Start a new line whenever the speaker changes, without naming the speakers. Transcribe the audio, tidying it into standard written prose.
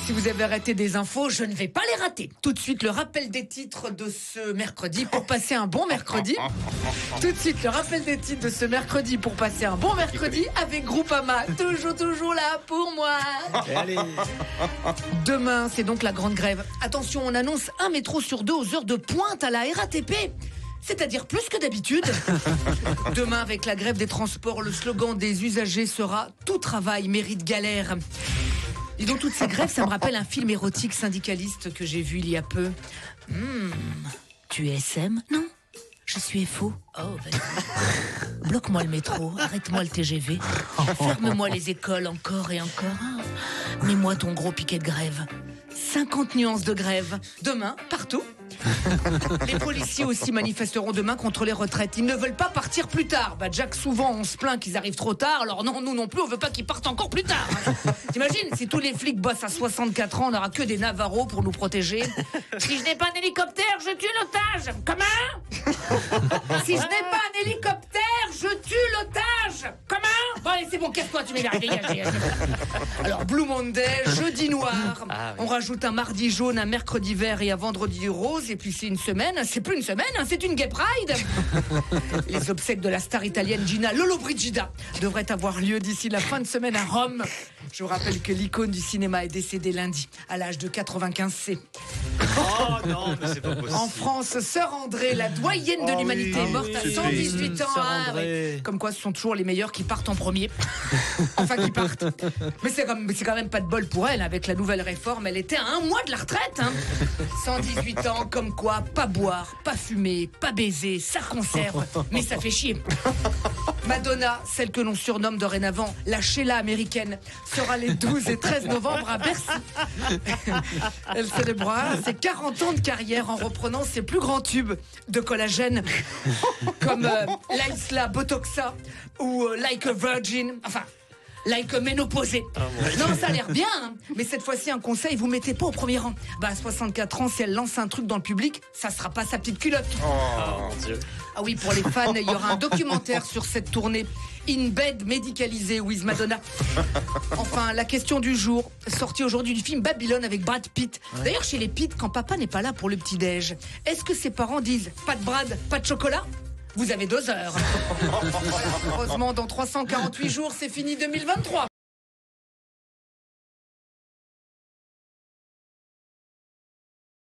Si vous avez raté des infos, je ne vais pas les rater. Tout de suite, le rappel des titres de ce mercredi pour passer un bon mercredi. Tout de suite, le rappel des titres de ce mercredi pour passer un bon mercredi avec Groupama. Toujours là pour moi.
Allez.
Demain, c'est donc la grande grève. Attention, on annonce un métro sur 2 aux heures de pointe à la RATP. C'est-à-dire plus que d'habitude. Demain, avec la grève des transports, le slogan des usagers sera « Tout travail mérite galère ». Et donc, toutes ces grèves, ça me rappelle un film érotique syndicaliste que j'ai vu il y a peu. Tu es SM? Non, je suis FO. Oh, vas-y. Bloque-moi le métro, arrête-moi le TGV, ferme-moi les écoles encore et encore. Mets-moi ton gros piquet de grève. 50 nuances de grève. Demain, partout. Les policiers aussi manifesteront demain contre les retraites. Ils ne veulent pas partir plus tard. Jack, souvent on se plaint qu'ils arrivent trop tard. Alors non, nous non plus, on veut pas qu'ils partent encore plus tard. T'imagines, si tous les flics bossent à 64 ans, on n'aura que des Navarros pour nous protéger. Si je n'ai pas un hélicoptère, je tue l'otage. Comment? Si je n'ai pas un hélicoptère, je tue l'otage. Comment? Bon allez, c'est bon, casse-toi, tu m'énerves. Dégage. Alors Blue Monday, jeudi noir. On rajoute un mardi jaune, un mercredi vert et un vendredi rose. Et puis c'est une semaine, c'est plus une semaine, c'est une gay pride. Les obsèques de la star italienne Gina Lollobrigida devraient avoir lieu d'ici la fin de semaine à Rome. Je vous rappelle que l'icône du cinéma est décédée lundi à l'âge de 95C.
Oh non, mais c'est pas possible.
En France, Sœur André, la doyenne de l'humanité, est morte à 118 ans. Comme quoi, ce sont toujours les meilleurs qui partent en premier. Enfin, qui partent. Mais c'est quand même pas de bol pour elle. Avec la nouvelle réforme, elle était à 1 mois de la retraite. 118 ans, comme quoi, pas boire, pas fumer, pas baiser, ça conserve, mais ça fait chier. Madonna, celle que l'on surnomme dorénavant la Sheila américaine, sera les 12 et 13 novembre à Bercy. Elle célébrera ses 40 ans de carrière en reprenant ses plus grands tubes de collagène, comme l'Aisla Botoxa ou Like a Virgin, enfin... Like a ménopausée. Non, ça a l'air bien, mais cette fois-ci, un conseil, vous mettez pas au premier rang. À 64 ans, si elle lance un truc dans le public, ça sera pas sa petite culotte.
Oh mon Dieu.
Ah oui, pour les fans, il y aura un documentaire sur cette tournée In Bed médicalisée with Madonna. Enfin, la question du jour, sortie aujourd'hui du film Babylone avec Brad Pitt. D'ailleurs, chez les Pitt, quand papa n'est pas là pour le petit-déj, est-ce que ses parents disent pas de Brad, pas de chocolat? Vous avez 2 heures. Heureusement, dans 348 jours, c'est fini 2023.